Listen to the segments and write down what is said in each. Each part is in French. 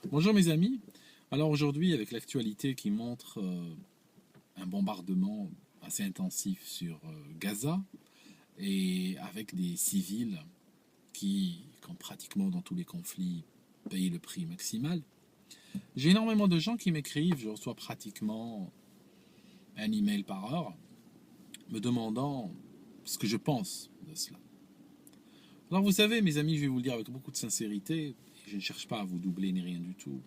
Bonjour mes amis. Alors aujourd'hui, avec l'actualité qui montre un bombardement assez intensif sur Gaza et avec des civils qui, comme pratiquement dans tous les conflits, payent le prix maximal, j'ai énormément de gens qui m'écrivent, je reçois pratiquement un email par heure, me demandant ce que je pense de cela. Alors vous savez mes amis, je vais vous le dire avec beaucoup de sincérité, et je ne cherche pas à vous doubler ni rien du tout.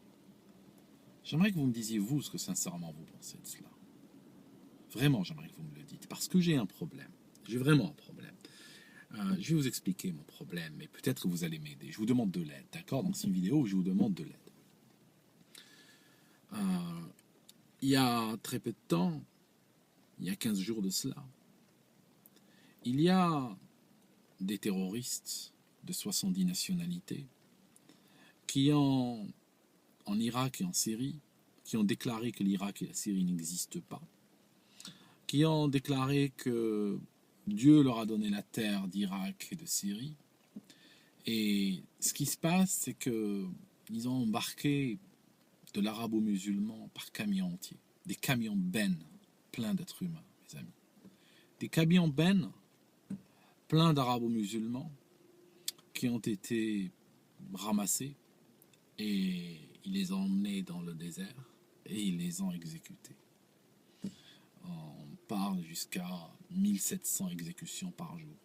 J'aimerais que vous me disiez, vous, ce que sincèrement vous pensez de cela. Vraiment, j'aimerais que vous me le dites, parce que j'ai un problème. J'ai vraiment un problème. Je vais vous expliquer mon problème, mais peut-être que vous allez m'aider. Je vous demande de l'aide, d'accord? Dans cette vidéo où je vous demande de l'aide. Il y a très peu de temps, il y a 15 jours de cela, il y a des terroristes de 70 nationalités qui ont, en Irak et en Syrie, qui ont déclaré que l'Irak et la Syrie n'existent pas, qui ont déclaré que Dieu leur a donné la terre d'Irak et de Syrie. Et ce qui se passe, c'est qu'ils ont embarqué de l'arabo-musulman par camion entier. Des camions bennes pleins d'êtres humains, mes amis. Des camions bennes pleins d'arabo-musulmans qui ont été ramassés et ils les ont emmenés dans le désert et ils les ont exécutés. On parle jusqu'à 1700 exécutions par jour.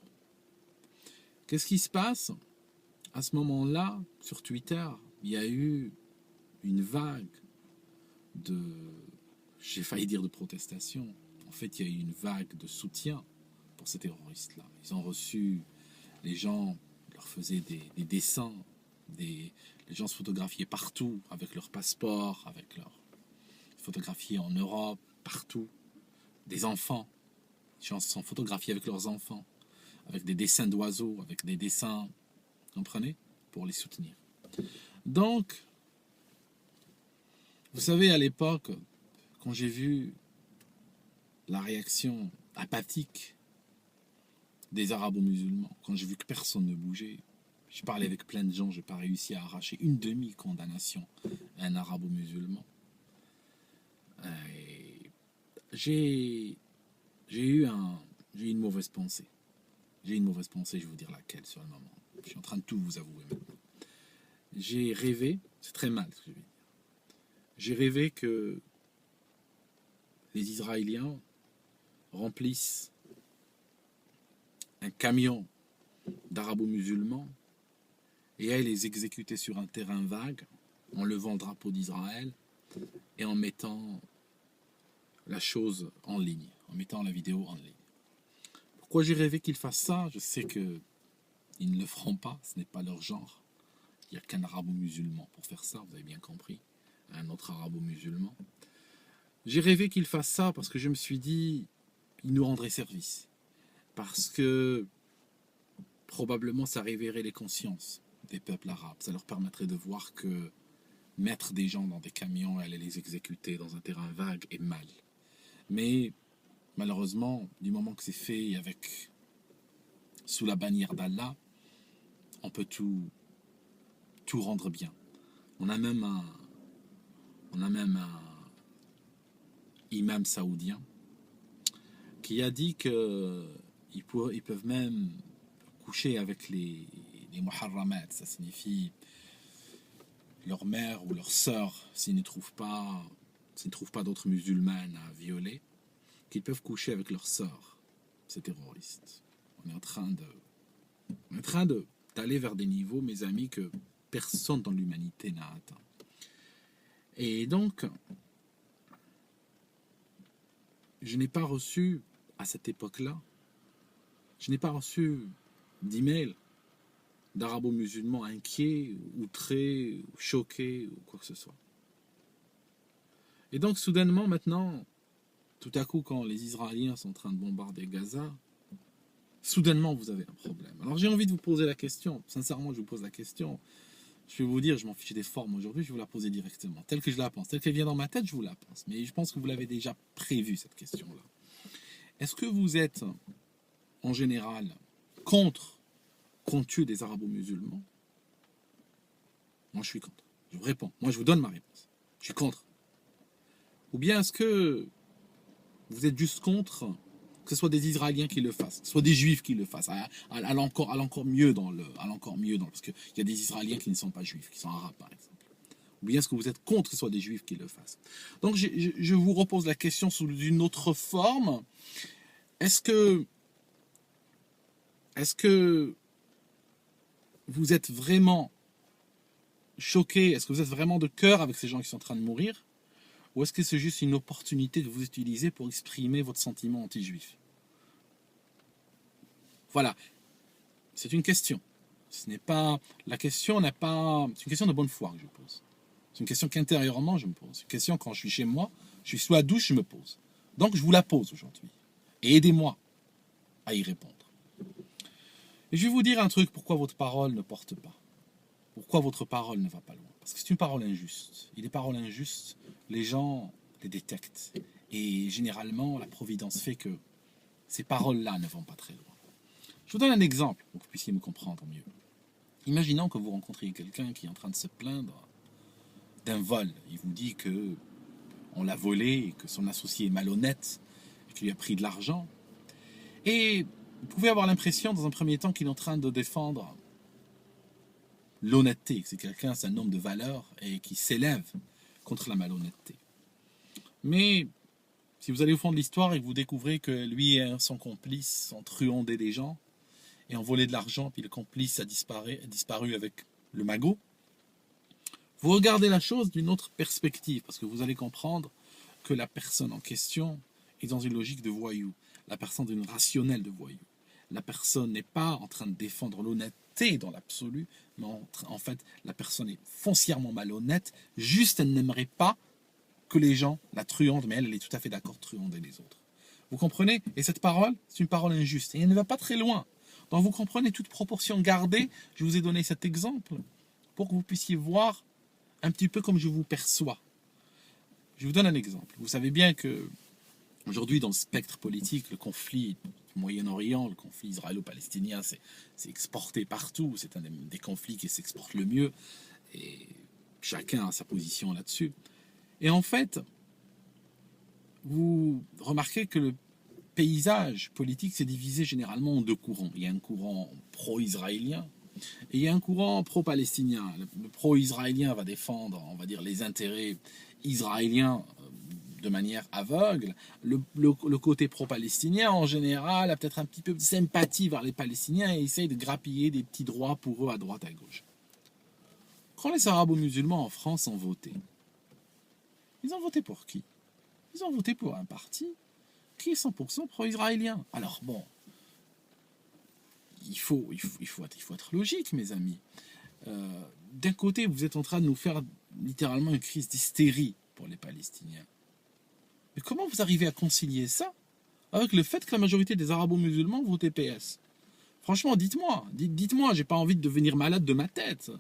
Qu'est-ce qui se passe? À ce moment-là, sur Twitter, il y a eu une vague de, j'ai failli dire de protestation. En fait, il y a eu une vague de soutien pour ces terroristes-là. Ils ont reçu, les gens leur faisaient des dessins, les gens se photographiaient partout avec leur passeport, avec leur photographiés en Europe, partout. Des enfants, les gens se sont photographiés avec leurs enfants, avec des dessins d'oiseaux, avec des dessins, comprenez, pour les soutenir. Donc, vous savez, à l'époque, quand j'ai vu la réaction apathique des arabo-musulmans, quand j'ai vu que personne ne bougeait, j'ai parlé avec plein de gens, je n'ai pas réussi à arracher une demi-condamnation à un arabo-musulman. J'ai eu une mauvaise pensée. J'ai une mauvaise pensée, je vais vous dire laquelle sur le moment. Je suis en train de tout vous avouer maintenant. J'ai rêvé, c'est très mal ce que je vais dire. J'ai rêvé que les Israéliens remplissent un camion d'arabo-musulmans et aillent les exécuter sur un terrain vague en levant le drapeau d'Israël et en mettant la chose en ligne, en mettant la vidéo en ligne. Pourquoi j'ai rêvé qu'ils fassent ça? Je sais qu'ils ne le feront pas, ce n'est pas leur genre. Il n'y a qu'un arabo-musulman pour faire ça, vous avez bien compris. Un autre arabo-musulman. J'ai rêvé qu'ils fassent ça parce que je me suis dit, ils nous rendraient service. Parce que probablement ça réveillerait les consciences des peuples arabes. Ça leur permettrait de voir que mettre des gens dans des camions et aller les exécuter dans un terrain vague est mal. Mais malheureusement, du moment que c'est fait avec sous la bannière d'Allah, on peut tout rendre bien. On a même un imam saoudien qui a dit qu'ils peuvent même coucher avec les muharramat, ça signifie leur mère ou leur sœur s'ils ne trouvent pas d'autres musulmanes à violer, qu'ils peuvent coucher avec leur sœur, ces terroristes. On est en train d'aller vers des niveaux, mes amis, que personne dans l'humanité n'a atteint. Et donc, je n'ai pas reçu, à cette époque-là, je n'ai pas reçu d'email d'arabo-musulmans inquiets, outrés, choqués, ou quoi que ce soit. Et donc, soudainement, maintenant, tout à coup, quand les Israéliens sont en train de bombarder Gaza, soudainement, vous avez un problème. Alors, j'ai envie de vous poser la question. Sincèrement, je vous pose la question. Je vais vous dire, je m'en fiche des formes aujourd'hui, je vais vous la poser directement. Telle que je la pense, telle qu'elle vient dans ma tête, je vous la pense. Mais je pense que vous l'avez déjà prévu, cette question-là. Est-ce que vous êtes, en général, contre qu'on tue des arabo-musulmans? Moi, je suis contre. Je vous réponds. Moi, je vous donne ma réponse. Je suis contre. Ou bien est-ce que vous êtes juste contre que ce soit des Israéliens qui le fassent, que ce soit des Juifs qui le fassent, allez encore mieux parce qu'il y a des Israéliens qui ne sont pas Juifs, qui sont Arabes par exemple. Ou bien est-ce que vous êtes contre que ce soit des Juifs qui le fassent? Donc je vous repose la question sous une autre forme. Est-ce que vous êtes vraiment choqué? Est-ce que vous êtes vraiment de cœur avec ces gens qui sont en train de mourir? Ou est-ce que c'est juste une opportunité que vous utilisez pour exprimer votre sentiment anti-juif? Voilà, c'est une question. La question n'est pas... C'est une question de bonne foi que je pose. C'est une question qu'intérieurement je me pose. C'est une question quand je suis chez moi, je suis sous la douche, je me pose. Donc je vous la pose aujourd'hui. Et aidez-moi à y répondre. Et je vais vous dire un truc, pourquoi votre parole ne porte pas. Pourquoi votre parole ne va pas loin. Parce que c'est une parole injuste. Et les paroles injustes, les gens les détectent. Et généralement, la providence fait que ces paroles-là ne vont pas très loin. Je vous donne un exemple pour que vous puissiez me comprendre mieux. Imaginons que vous rencontriez quelqu'un qui est en train de se plaindre d'un vol. Il vous dit que on l'a volé et que son associé est malhonnête et qu'il lui a pris de l'argent. Et vous pouvez avoir l'impression, dans un premier temps, qu'il est en train de défendre l'honnêteté. C'est quelqu'un, c'est un homme de valeur et qui s'élève contre la malhonnêteté. Mais si vous allez au fond de l'histoire et que vous découvrez que lui et son complice ont truandé des gens et ont volé de l'argent, puis le complice a disparu avec le magot, vous regardez la chose d'une autre perspective, parce que vous allez comprendre que la personne en question est dans une logique de voyou, la personne d'une rationnelle de voyou. La personne n'est pas en train de défendre l'honnêteté dans l'absolu, mais en fait, la personne est foncièrement malhonnête, juste elle n'aimerait pas que les gens la truandent, mais elle est tout à fait d'accord de truander les autres. Vous comprenez? Et cette parole, c'est une parole injuste, et elle ne va pas très loin. Donc vous comprenez, toute proportion gardée, je vous ai donné cet exemple pour que vous puissiez voir un petit peu comme je vous perçois. Je vous donne un exemple. Vous savez bien que aujourd'hui, dans le spectre politique, le conflit du Moyen-Orient, le conflit israélo-palestinien, c'est exporté partout. C'est un des conflits qui s'exporte le mieux. Et chacun a sa position là-dessus. Et en fait, vous remarquez que le paysage politique s'est divisé généralement en deux courants. Il y a un courant pro-israélien et il y a un courant pro-palestinien. Le pro-israélien va défendre, on va dire, les intérêts israéliens de manière aveugle. Le côté pro-palestinien, en général, a peut-être un petit peu de sympathie vers les Palestiniens et essaye de grappiller des petits droits pour eux à droite, à gauche. Quand les arabo-musulmans en France ont voté, ils ont voté pour qui? Ils ont voté pour un parti qui est 100% pro-israélien. Alors bon, il faut être logique, mes amis. D'un côté, vous êtes en train de nous faire littéralement une crise d'hystérie pour les Palestiniens. Mais comment vous arrivez à concilier ça avec le fait que la majorité des arabo-musulmans votent PS? Franchement, dites-moi, j'ai pas envie de devenir malade de ma tête.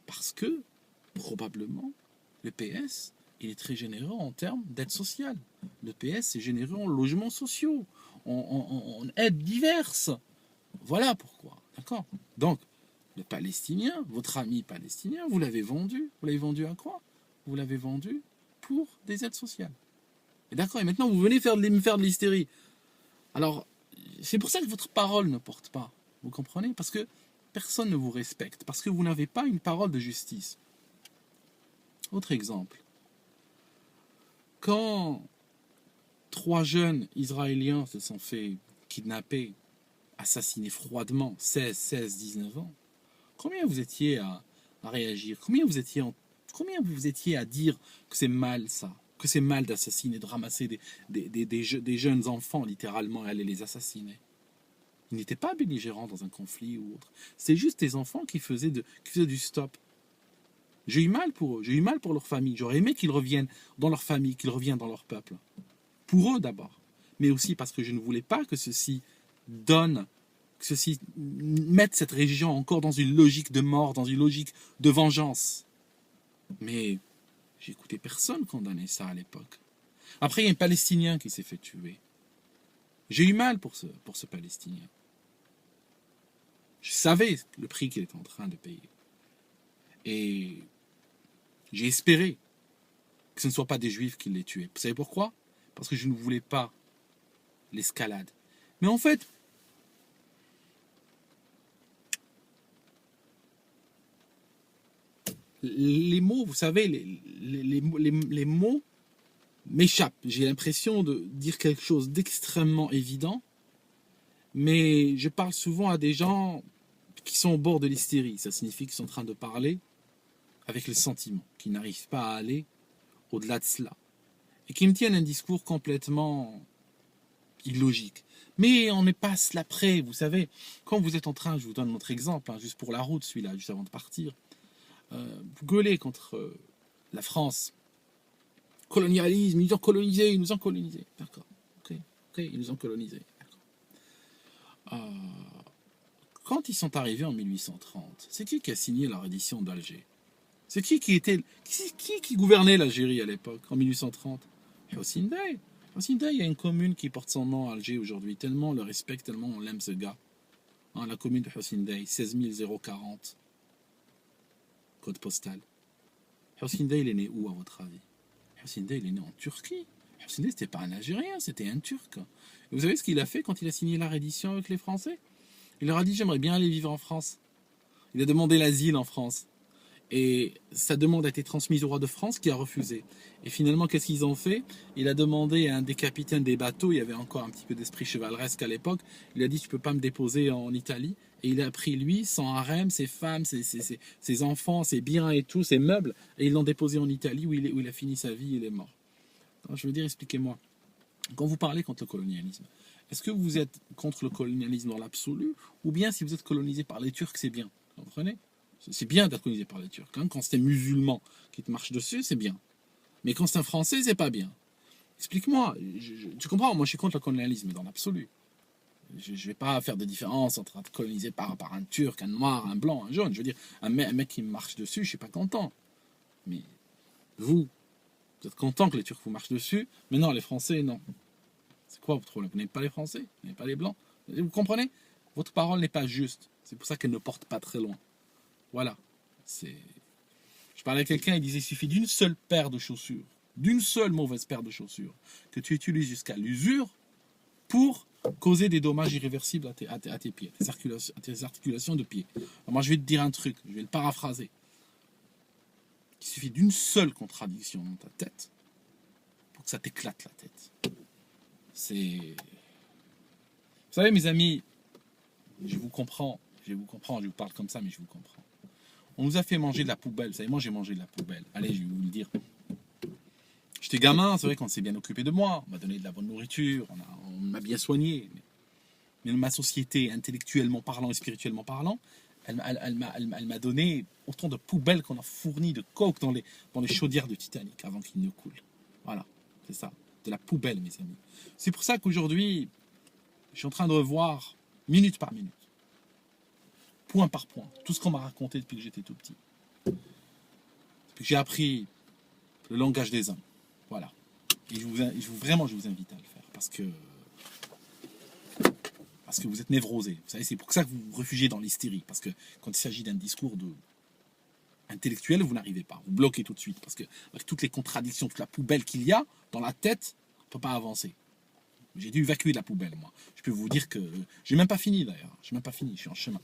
Parce que, probablement, le PS, il est très généreux en termes d'aide sociale. Le PS est généreux en logements sociaux, en aides diverses. Voilà pourquoi. D'accord? Donc, le Palestinien, votre ami palestinien, vous l'avez vendu. Vous l'avez vendu à quoi? Vous l'avez vendu pour des aides sociales. Et d'accord, et maintenant vous venez me faire de l'hystérie. Alors, c'est pour ça que votre parole ne porte pas. Vous comprenez? Parce que personne ne vous respecte. Parce que vous n'avez pas une parole de justice. Autre exemple. Quand 3 jeunes Israéliens se sont fait kidnapper, assassiner froidement, 16, 19 ans, combien vous étiez à réagir? Combien vous étiez à dire que c'est mal ça? Que c'est mal d'assassiner, de ramasser des jeunes enfants littéralement et aller les assassiner? Ils n'étaient pas belligérants dans un conflit ou autre. C'est juste des enfants qui faisaient du stop. J'ai eu mal pour eux, j'ai eu mal pour leur famille. J'aurais aimé qu'ils reviennent dans leur famille, qu'ils reviennent dans leur peuple. Pour eux d'abord. Mais aussi parce que je ne voulais pas que ceux-ci mettent cette région encore dans une logique de mort, dans une logique de vengeance. Mais j'ai écouté personne condamner ça à l'époque. Après, il y a un Palestinien qui s'est fait tuer. J'ai eu mal pour ce Palestinien. Je savais le prix qu'il était en train de payer. Et j'ai espéré que ce ne soit pas des juifs qui les tuaient. Vous savez pourquoi? Parce que je ne voulais pas l'escalade. Mais en fait, les mots, vous savez, les mots m'échappent. J'ai l'impression de dire quelque chose d'extrêmement évident, mais je parle souvent à des gens qui sont au bord de l'hystérie. Ça signifie qu'ils sont en train de parler avec le sentiment, qui n'arrivent pas à aller au-delà de cela. Et qui me tiennent un discours complètement illogique. Mais on n'est pas cela près, vous savez. Quand vous êtes en train, je vous donne notre exemple, hein, juste pour la route, celui-là, juste avant de partir, vous gueulez contre la France. Colonialisme, ils nous ont colonisés, ils nous ont colonisés. D'accord, ok, ils nous ont colonisés. Quand ils sont arrivés en 1830, c'est qui a signé la reddition d'Alger? C'est qui gouvernait l'Algérie à l'époque, en 1830? Hossein Bey. Hossein Bey, il y a une commune qui porte son nom à Alger aujourd'hui, tellement on le respecte, tellement on l'aime ce gars. Hein, la commune de Hossein Bey, 16 040. Code postal. Hossein Bey, il est né où, à votre avis? Hossein Bey, il est né en Turquie. Hossein Bey, c'était pas un Algérien, c'était un Turc. Et vous savez ce qu'il a fait quand il a signé la reddition avec les Français? Il leur a dit, j'aimerais bien aller vivre en France. Il a demandé l'asile en France. Et sa demande a été transmise au roi de France qui a refusé. Et finalement, qu'est-ce qu'ils ont fait? Il a demandé à un des capitaines des bateaux, il y avait encore un petit peu d'esprit chevaleresque à l'époque, il a dit, tu peux pas me déposer en Italie. Et il a pris lui, son harem, ses femmes, ses enfants, ses biens et tout, ses meubles, et ils l'ont déposé en Italie où il a fini sa vie, il est mort. Alors, je veux dire, expliquez-moi, quand vous parlez contre le colonialisme, est-ce que vous êtes contre le colonialisme dans l'absolu, ou bien si vous êtes colonisé par les Turcs, c'est bien? Vous comprenez? C'est bien d'être colonisé par les Turcs. Hein. Quand c'est un musulman qui te marche dessus, c'est bien. Mais quand c'est un Français, c'est pas bien. Explique-moi. Tu comprends? Moi, je suis contre le colonialisme dans l'absolu. Je ne vais pas faire de différence entre être colonisé par un Turc, un Noir, un Blanc, un Jaune. Je veux dire, un mec qui me marche dessus, je ne suis pas content. Mais vous êtes content que les Turcs vous marchent dessus, mais non, les Français, non. C'est quoi votre problème? Vous n'aimez pas les Français? Vous n'aimez pas les Blancs? Vous comprenez? Votre parole n'est pas juste. C'est pour ça qu'elle ne porte pas très loin. Voilà. Je parlais à quelqu'un, il disait, il suffit d'une seule paire de chaussures, d'une seule mauvaise paire de chaussures, que tu utilises jusqu'à l'usure pour causer des dommages irréversibles à tes pieds, à tes articulations de pied. Alors moi, je vais te dire un truc, je vais le paraphraser. Il suffit d'une seule contradiction dans ta tête pour que ça t'éclate la tête. Vous savez, mes amis, je vous comprends, je vous parle comme ça, mais je vous comprends. On nous a fait manger de la poubelle. Vous savez, moi j'ai mangé de la poubelle. Allez, je vais vous le dire. J'étais gamin, c'est vrai qu'on s'est bien occupé de moi. On m'a donné de la bonne nourriture, on m'a bien soigné. Mais ma société, intellectuellement parlant et spirituellement parlant, elle m'a donné autant de poubelles qu'on a fourni de coke dans les chaudières de Titanic avant qu'il ne coule. Voilà, c'est ça. De la poubelle, mes amis. C'est pour ça qu'aujourd'hui, je suis en train de revoir, minute par minute, point par point, tout ce qu'on m'a raconté depuis que j'étais tout petit. Depuis que j'ai appris le langage des hommes. Voilà. Et vraiment, je vous invite à le faire. Parce que vous êtes névrosé. Vous savez, c'est pour ça que vous vous réfugiez dans l'hystérie. Parce que quand il s'agit d'un discours intellectuel, vous n'arrivez pas. Vous bloquez tout de suite. Parce que avec toutes les contradictions, toute la poubelle qu'il y a dans la tête, on ne peut pas avancer. J'ai dû évacuer la poubelle, moi. Je peux vous dire que... J'ai même pas fini, d'ailleurs. J'ai même pas fini. Je suis en chemin.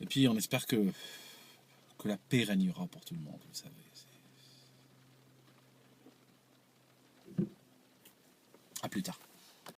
Et puis, on espère que la paix régnera pour tout le monde, vous savez. À plus tard.